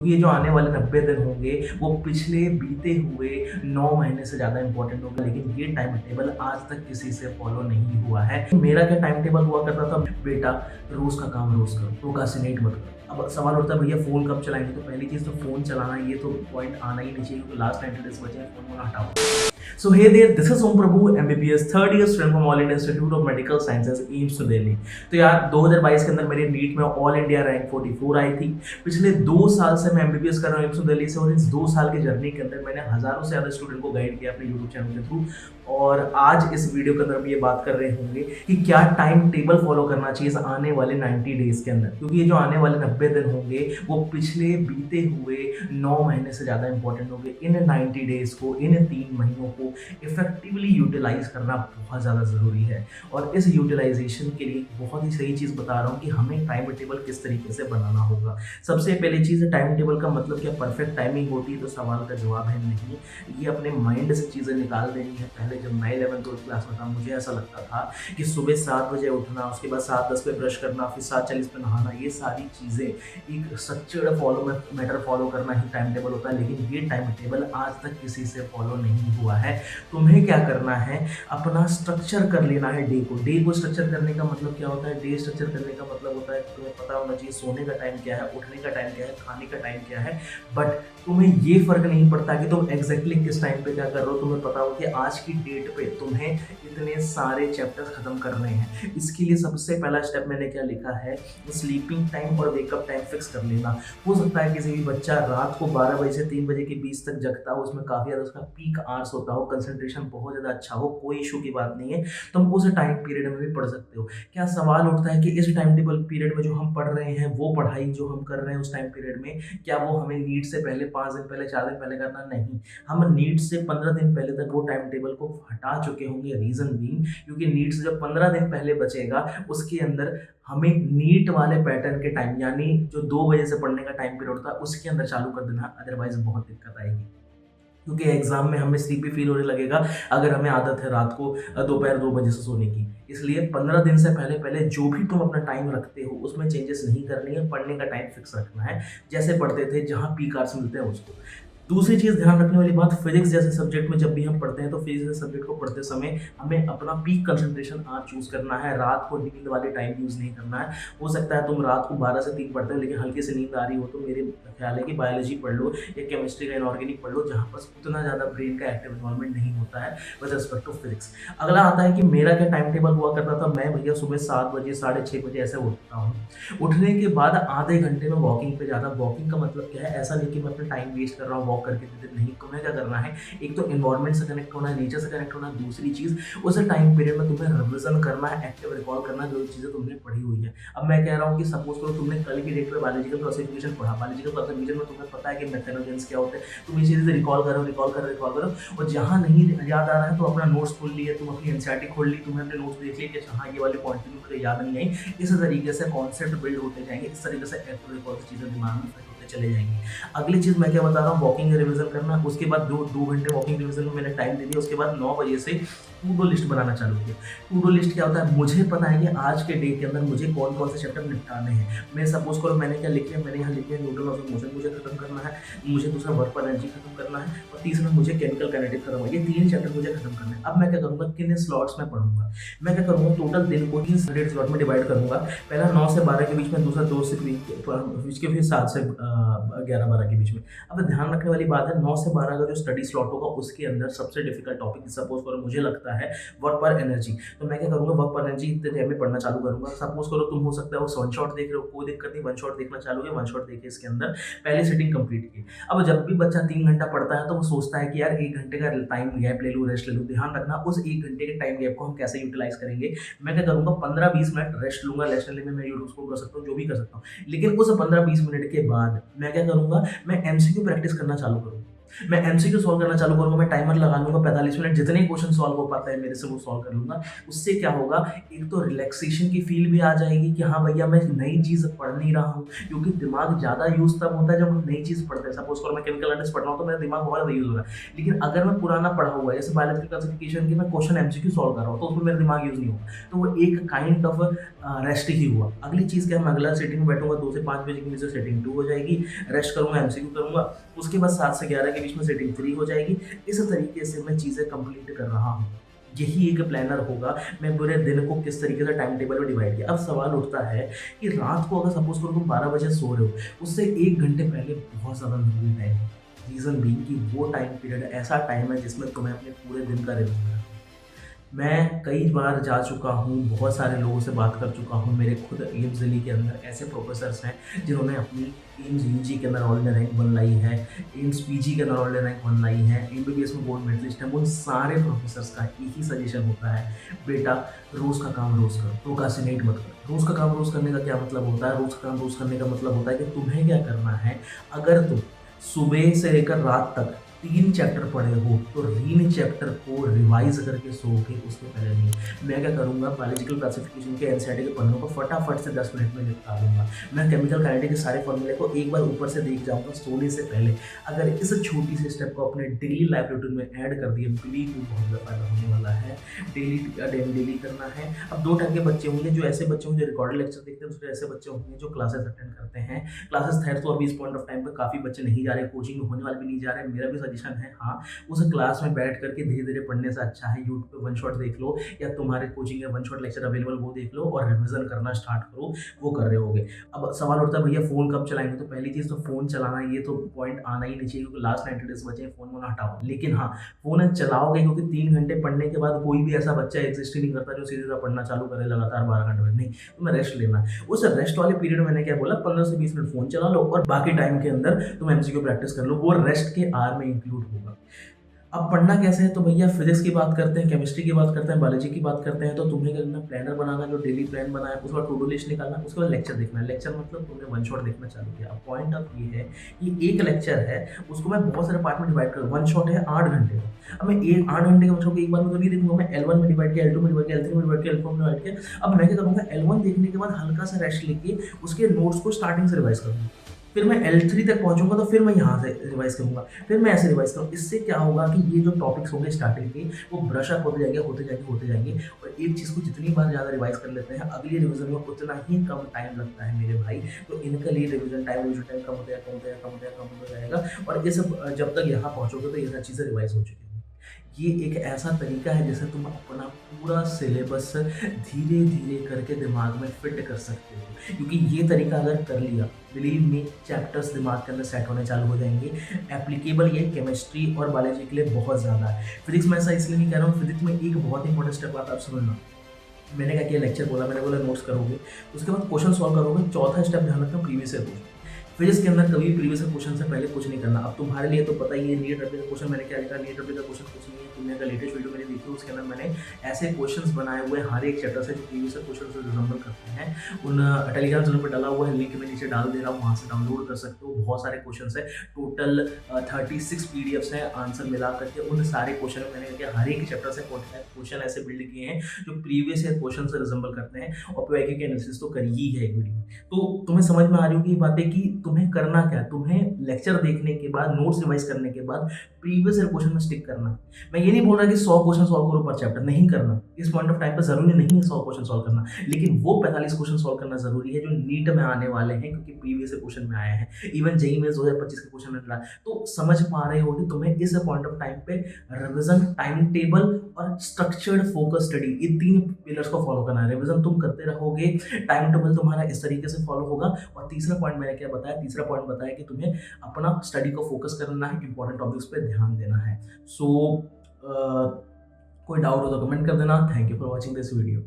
ये जो आने वाले 90 दिन होंगे, वो पिछले बीते हुए 9 महीने से ज़्यादा इम्पोर्टेंट होगा, लेकिन ये टाइम टेबल आज तक किसी से फॉलो नहीं हुआ है। मेरा क्या टाइम टेबल हुआ करता था, बेटा रोज़ का काम रोज़ करो, प्रोक्रास्टिनेट मत करो। अब सवाल उठता है भैया फ़ोन कब चलाएँगे? तो पहली चीज़ तो फ़ोन चलाना ये तो पॉइंट आना ही नहीं चाहिए, क्योंकि लास्ट 90 डेज़ बचे हैं, फ़ोन हटाओ। So hey there, this is Om Prabhu, MBBS third year student from All India Institute of Medical Sciences, AIIMS new Delhi. तो यार 2022 के अंदर मेरी नीट में ऑल इंडिया रैंक 44 आई थी। पिछले 2 साल से मैं एमबीबीएस कर रहा हूँ एम्स न्यू दिल्ली से, और इस 2 साल की जर्नी के अंदर मैंने हज़ारों से ज़्यादा स्टूडेंट को गाइड किया अपने यूट्यूब चैनल के थ्रू। और आज इस वीडियो के अंदर हम ये बात कर रहे होंगे कि क्या टाइम टेबल फॉलो करना चाहिए इस आने वाले 90 डेज़ के अंदर, क्योंकि ये जो आने वाले 90 दिन होंगे वो पिछले बीते हुए 9 महीने से ज़्यादा इंपॉर्टेंट होंगे। इन 90 डेज़ को, इन 3 महीनों को इफेक्टिवली यूटिलाइज करना बहुत ज़्यादा ज़रूरी है। और इस यूटिलाइजेशन के लिए बहुत ही सही चीज़ बता रहा हूँ कि हमें टाइम टेबल किस तरीके से बनाना होगा। सबसे पहली चीज़ है, टाइम टेबल का मतलब क्या परफेक्ट टाइमिंग होती है? तो सवाल का जवाब है नहीं। ये अपने माइंड से चीज़ें निकाल देनी है। पहले जब मैं 11th क्लास में था, मुझे ऐसा लगता था कि सुबह 7 बजे उठना, उसके बाद 7:10 पे ब्रश करना, फिर 7:40 पे नहाना, ये सारी चीज़ें एक स्ट्रक्चर्ड मैटर फॉलो करना ही टाइम टेबल होता है। लेकिन ये टाइम टेबल आज तक किसी से फॉलो नहीं हुआ है। तुम्हें क्या करना है, अपना स्ट्रक्चर कर लेना है डे को। डे को स्ट्रक्चर करने का मतलब क्या होता है? डे स्ट्रक्चर करने का मतलब होता है कि तुम्हें पता होना चाहिए सोने का टाइम क्या है, उठने का टाइम क्या है, खाने का टाइम क्या है। बट तुम्हें ये फ़र्क नहीं पड़ता कि तुम एग्जैक्टली किस टाइम पे क्या कर रहे हो। तुम्हें पता हो कि आज की डेट पे तुम्हें इतने सारे चैप्टर्स खत्म करने हैं। इसके लिए सबसे पहला स्टेप मैंने क्या लिखा है, स्लीपिंग टाइम और वेकअप टाइम फिक्स कर लेना। हो सकता है किसी भी बच्चा रात को 12 बजे से 3 बजे के बीच तक जगता हो, उसमें काफ़ी ज़्यादा उसका पीक आवर्स होता हो, कंसंट्रेशन बहुत ज़्यादा अच्छा हो, कोई इशू की बात नहीं है, तुम उस टाइम पीरियड में भी पढ़ सकते हो। क्या सवाल उठता है कि इस टाइम टेबल पीरियड में जो हम पढ़ रहे हैं, वो पढ़ाई जो हम कर रहे हैं उस टाइम पीरियड में, क्या वो हमें नीट से पहले 5 दिन पहले, 4 दिन पहले करना? नहीं, हम नीट से 15 दिन पहले तक वो टाइम टेबल को हटा चुके होंगे। रीज़न बीइंग, क्योंकि नीट से जब 15 दिन पहले बचेगा, उसके अंदर हमें नीट वाले पैटर्न के टाइम, यानी जो 2 बजे से पढ़ने का टाइम पीरियड होता है, उसके अंदर चालू कर देना, अदरवाइज़ बहुत दिक्कत आएगी। क्योंकि एग्ज़ाम में हमें स्लीपी फ़ील होने लगेगा अगर हमें आदत है रात को दोपहर 2 बजे से सोने की। इसलिए 15 दिन से पहले-पहले जो भी तुम अपना टाइम रखते हो, उसमें चेंजेस नहीं करनी है, पढ़ने का टाइम फ़िक्स रखना है। जैसे पढ़ते थे, जहाँ पीक आवर्स मिलते हैं उसको। दूसरी चीज़ ध्यान रखने वाली बात, फिज़िक्स जैसे सब्जेक्ट में जब भी हम पढ़ते हैं, तो फिज़िक्स जैसे सब्जेक्ट को पढ़ते समय हमें अपना पीक कंसंट्रेशन आज चूज़ करना है। रात को नींद वाले टाइम यूज़ नहीं करना है। हो सकता है तुम रात को 12 से 3 पढ़ते हो, लेकिन हल्की सी नींद आ रही हो, तो मेरे ख्याल है कि बायोलॉजी पढ़ लो या केमिस्ट्री का इनऑर्गेनिक पढ़ लो, जहाँ पर उतना ज़्यादा ब्रेन का एक्टिव इन्वॉल्वमेंट नहीं होता है विद रिस्पेक्ट टू फिज़िक्स। अगला आता है कि मेरा क्या टाइम टेबल हुआ करता था। मैं भैया सुबह 7 बजे, साढ़े 6 बजे ऐसे उठता हूँ। उठने के बाद आधे घंटे में वॉकिंग पे जाना। वॉकिंग का मतलब क्या है? ऐसा नहीं कि मैं अपना टाइम वेस्ट कर रहा हूँ वॉक करके, नहीं। तुम्हें क्या करना है, एक तो एनवायरनमेंट से कनेक्ट होना है, नेचर से कनेक्ट होना है। दूसरी चीज़, उस टाइम पीरियड में तुम्हें रिविज़न करना है, एक्टिव रिकॉल करना है जो चीज़ें तुमने पढ़ी हुई है। अब मैं कह रहा हूँ कि सपोज़ करो तुमने कल की डेट में बायोलॉजिकल क्लासिफिकेशन पढ़ा। बायोलॉजिकल क्लासिफिकेशन में तुम्हें पता है कि मेथनोजेंस क्या होते हैं। तुम ये चीज़ें रिकॉल करो, रिकॉल करो, रिकॉल करो, और जहाँ नहीं याद आ रहा है तो अपना नोट्स खोल लिया, तुम अपनी एनसीईआरटी खोल ली, तुम्हें अपने नोट्स देख लिए कि अच्छा हाँ, ये वाले पॉइंट मुझे याद नहीं आई। इस तरीके से कॉन्सेप्ट बिल्ड होते जाएंगे, इस तरीके से एक्टिव रिकॉल की चीज़ें दिमाग में फिट होते चले जाएंगी। अगली चीज़ मैं क्या बता रहा हूँ, वॉकिंग रिवीजन करना। उसके बाद 2 घंटे वॉकिंग रिवीजन में मैंने टाइम दे दिया। उसके बाद 9 बजे से टू डू लिस्ट बनाना चालू किया। टू डू लिस्ट क्या होता है? मुझे पता है कि आज के डे के अंदर मुझे कौन-कौन से चैप्टर निपटाने हैं। मैं सपोज़ करो मैंने क्या लिख लिया, मैंने यहाँ लिख लिया न्यूटन ऑफ मोशन मुझे खत्म करना है, मुझे दूसरा वर्क पर एनर्जी खत्म करना है, और तीसरा मुझे केमिकल काइनेटिक्स खत्म है। ये 3 चैप्टर मुझे खत्म करने हैं। अब मैं क्या करूँगा, किन स्लॉट्स में पढ़ूँगा? मैं क्या करूँगा, टोटल दिन को 3 सेपरेट स्लॉट में डिवाइड करूँगा। पहला 9 से 12 के बीच में, दूसरा 2 से 3 के फिर 7 से 11-12 के बीच में। अब ध्यान रखने वाली बात है, 9 से 12 का जो स्टडी स्लॉट होगा, उसके अंदर सबसे डिफिकल्ट टॉपिक सपोज़ करो मुझे लगता है वर्क पर एनर्जी। तो मैं क्या करूँगा, वर्क पर एनर्जी इतने टाइम में पढ़ना चालू करूँगा। सपोज़ करो तुम हो सकता है वो वन शॉट देख रहे हो, कोई दिक्कत नहीं, वन शॉट देखना चालू किया, वन शॉट देखे इसके अंदर पहली सिटिंग कंप्लीट की। अब जब भी बच्चा 3 घंटा पढ़ता है, तो वो सोचता है कि यार 1 घंटे का टाइम गैप ले लूँ, रेस्ट ले लूँ। ध्यान रखना, उस 1 घंटे के टाइम गैप को हम कैसे यूटिलाइज़ करेंगे। मैं क्या करूँगा, 15-20 मिनट रेस्ट लूँगा। रेस्ट लेने में मैं यूट्यूब स्क्रॉल कर सकता हूँ, जो भी कर सकता हूँ। लेकिन उस 15-20 मिनट के बाद मैं क्या करूँगा, मैं एमसीक्यू प्रैक्टिस करना चालू करूँगा। मैं एमसीक्यू सॉल्व करना चालू करूँगा, मैं टाइमर लगा लूँगा 45 मिनट, जितने क्वेश्चन सॉल्व हो पाता है मेरे से वो सॉल्व कर लूँगा। उससे क्या होगा, एक तो रिलैक्सेशन की फील भी आ जाएगी कि हाँ भैया मैं नई चीज़ पढ़ नहीं रहा हूँ, क्योंकि दिमाग ज़्यादा यूज़ तब होता है जब हम नई चीज़ पढ़ते हैं। सपोज़ करो मैं केमिकल एनालिसिस पढ़ रहा हूँ तो मेरा दिमाग बहुत ज़्यादा यूज़ हो रहा है। लेकिन अगर मैं पुराना पढ़ा हुआ है, जैसे बायोलॉजिकल क्लासिफिकेशन की मैं क्वेश्चन एमसीक्यू सॉल्व कर रहा हूँ, तो उसमें मेरा दिमाग यूज़ नहीं होगा। तो वो एक काइंड ऑफ रेस्ट ही हुआ। अगली चीज़ क्या है, मैं अगला सेटिंग में बैठूँगा 2 से 5 बजे के बीच में सेटिंग 2 हो जाएगी, रेस्ट करूँगा, एमसीक्यू करूँगा, उसके बाद 7 से 11 के बीच में सेटिंग 3 हो जाएगी। इस तरीके से मैं चीज़ें कंप्लीट कर रहा हूँ। यही एक प्लानर होगा, मैं पूरे दिन को किस तरीके से टाइम टेबल में डिवाइड किया। अब सवाल उठता है कि रात को अगर सपोज़ करो तुम 12 बजे सो रहे हो, उससे 1 घंटे पहले बहुत ज़्यादा ज़रूरी टाइम है। रीज़न बीइंग कि वो टाइम पीरियड ऐसा टाइम है जिसमें तुम्हें अपने पूरे दिन का रिवीजन करना है। मैं कई बार जा चुका हूँ, बहुत सारे लोगों से बात कर चुका हूँ। मेरे खुद एम्स दिल्ली के अंदर ऐसे प्रोफ़ेसर्स हैं जिन्होंने अपनी एम्स यूजी के अंदर ऑल इंडिया रैंक 1 लाई है, एम्स पीजी के अंदर ऑल इंडिया रैंक 1 लाई है, एमबीबीएस में गोल्ड मेडलिस्ट है। उन सारे प्रोफ़ेसर्स का एक ही सजेशन होता है, बेटा रोज़ का काम रोज़ करो, प्रोक्रास्टिनेट मत करो। रोज़ का काम रोज़ करने का क्या मतलब होता है? रोज़ का काम रोज़ करने का मतलब होता है कि तुम्हें क्या करना है, अगर तुम सुबह से लेकर रात तक 3 चैप्टर पढ़े हो, तो 3 चैप्टर को रिवाइज़ करके सोओगे, उसके पहले नहीं। मैं क्या करूँगा, बायोलॉजिकल क्लासिफिकेशन के एनसीईआरटी के पन्नों को फटाफट से 10 मिनट में निपटा लूँगा। मैं केमिकल काइनेटिक के सारे फॉर्मूले को एक बार ऊपर से देख जाऊँगा सोने से पहले। अगर इस छोटी सी स्टेप को अपने डेली लाइफ रूटीन में ऐड कर दिए, बिलीव मी बहुत ज़्यादा फ़ायदा होने वाला है। डेली करना है। अब 2 टाइप के बच्चे होंगे, जो ऐसे बच्चे होंगे जो रिकॉर्डेड लेक्चर देखते हैं, दूसरे ऐसे बच्चे होंगे जो क्लासेस अटेंड करते हैं। क्लासेस खैर तो अभी इस पॉइंट ऑफ टाइम पे काफ़ी बच्चे नहीं जा रहे, कोचिंग में होने वाले भी नहीं जा रहे। मेरा भी सजेशन है, हाँ, उस क्लास में बैठ करके धीरे-धीरे पढ़ने से अच्छा है यूट्यूब पे वन शॉट देख लो, या तुम्हारे कोचिंग में वन शॉट लेक्चर अवेलेबल वो देख लो और रिवीजन करना स्टार्ट करो, वो कर रहे होगे। अब सवाल उठता है भैया फ़ोन कब चलाएँगे? तो पहली चीज़ तो फ़ोन चलाना ये तो पॉइंट आना ही नहीं चाहिए, क्योंकि लास्ट 90 डेज़ बचे हैं, फ़ोन हटाओ। लेकिन हाँ, फ़ोन चलाओगे, क्योंकि 3 घंटे पढ़ने के बाद कोई भी ऐसा बच्चा एग्ज़िस्ट ही नहीं करता जो सीधे-सीधा पढ़ना चालू करे लगातार 12 घंटे में, नहीं, तुम्हें रेस्ट लेना है। उस रेस्ट वाले पीरियड में मैंने क्या बोला, 15 से 20 मिनट फ़ोन चला लो और बाकी टाइम के अंदर तुम एमसीक्यू प्रैक्टिस कर लो, वो रेस्ट के आवर में इंक्लूड होगा। अब पढ़ना कैसे है, तो भैया फिजिक्स की बात करते हैं, केमिस्ट्री की बात करते हैं, बायोलॉजी की बात करते हैं, तो तुम्हें क्या करना, प्लानर बनाना, जो डेली प्लान बनाया, उसके बाद टू डू लिस्ट निकालना, उसके बाद लेक्चर देखना है। लेक्चर मतलब तुमने वन शॉट देखना चालू किया। अब पॉइंट ऑफ ये है कि एक लेक्चर है, उसको मैं बहुत सारे पार्ट में डिवाइड करूँ। वन शॉट है 8 घंटे का। अब मैं 8 घंटे के वन शॉट को एक बार में तो नहीं देखूंगा, मैं L1 में डिवाइड किया, L2 में डिवाइड किया, L3 में डिवाइड किया, L4 में डिवाइड किया। अब मैं क्या करूँगा, L1 देखने के बाद हल्का सा रेस्ट लेके उसके नोट्स को स्टार्टिंग से रिवाइज करूँगा। फिर मैं L3 तक पहुँचूँगा तो फिर मैं यहाँ से रिवाइज़ करूँगा, फिर मैं ऐसे रिवाइज़ करूँ। इससे क्या होगा कि ये जो टॉपिक्स होंगे स्टार्टिंग के, वो ब्रश अप होते जाएंगे, होते जाएंगे, होते जाएंगे। और एक चीज़ को जितनी बार ज़्यादा रिवाइज़ कर लेते हैं, अगली रिवीजन में उतना ही कम टाइम लगता है मेरे भाई। तो इनके लिए रिवीजन टाइम कम होता जाएगा, कम होता जाएगा, कम होता जाएगा, कम होता जाएगा। और ये सब जब तक यहाँ पहुँचोगे तो ये सब चीज़ें रिवाइज़ हो चुकी हैं। ये एक ऐसा तरीका है जिससे तुम अपना पूरा सिलेबस धीरे-धीरे करके दिमाग में फिट कर सकते हो। क्योंकि ये तरीका अगर कर लिया, बिलीव मी, चैप्टर्स दिमाग के अंदर सेट होने चालू हो जाएँगे। एप्लीकेबल ये केमिस्ट्री और बायोलॉजी के लिए बहुत ज़्यादा है। फिज़िक्स में ऐसा इसलिए नहीं कह रहा हूँ, फिज़िक्स में एक बहुत इंपॉर्टेंट स्टेप आता है, आप समझना। मैंने क्या किया, लेक्चर बोला, मैंने बोला नोट्स करोगे, उसके बाद क्वेश्चन सॉल्व करोगे। चौथा स्टेप ध्यान रखना, प्रीवियस ईयर क्वेश्चन। फिजिक्स के अंदर कभी प्रीवियस ईयर क्वेश्चन से पहले कुछ नहीं करना। अब तुम्हारे लिए तो पता ही है, नीट रट्टे का क्वेश्चन मैंने क्या लिखा, नीट रट्टे का क्वेश्चन कुछ नहीं है। तुमने अगर लेटेस्ट वीडियो मैंने देखी, उसके अंदर मैंने ऐसे क्वेश्चंस बनाए हुए हर एक चैप्टर से जो प्रीवियस ईयर क्वेश्चन से रिजम्बल करते हैं। उन टेलीग्राम चैनल पर डाला हुआ है, लिंक मैं नीचे डाल दे रहा हूँ, वहाँ से डाउनलोड कर सकते हो। बहुत सारे क्वेश्चन है, टोटल 36 पीडीएफ्स हैं आंसर मिला करके। उन सारे क्वेश्चन में मैंने क्या हर एक चैप्टर से क्वेश्चन ऐसे बिल्ड किए हैं जो प्रीवियस ईयर क्वेश्चन से रिजम्बल करते हैं। और पीवाईक्यू के एनालिसिस तो करी ही है एक वीडियो में। तो तुम्हें समझ में आ रही होगी ये बातें कि तुम्हें करना क्या है। तुम्हें लेक्चर देखने के बाद, नोट्स रिवाइज करने के बाद प्रीवियस ईयर क्वेश्चन में स्टिक करना। मैं ये नहीं बोल रहा कि 100 क्वेश्चन सॉल्व करो पर चैप्टर, नहीं करना। इस पॉइंट ऑफ टाइम पे जरूरी नहीं है 100 क्वेश्चन सॉल्व करना, लेकिन वो 45 क्वेश्चन सॉल्व करना जरूरी है जो नीट में आने वाले हैं, क्योंकि प्रीवियस ईयर क्वेश्चन में आए हैं। इवन जेईई में 2025 के क्वेश्चन में रहा। तो समझ पा रहे हो कि तुम्हें इस पॉइंट ऑफ टाइम पे रिविजन, टाइम टेबल और स्ट्रक्चर्ड फोकस स्टडी, ये 3 पिलर्स को फॉलो करना है। रिविजन तुम करते रहोगे, टाइम टेबल तुम्हारा इस तरीके से फॉलो होगा। और तीसरा पॉइंट मैंने क्या बताया, तीसरा पॉइंट बताया कि तुम्हें अपना स्टडी को फोकस करना है, इंपॉर्टेंट टॉपिक्स पे ध्यान देना है। सो कोई डाउट हो तो कमेंट कर देना। Thank you for watching this video.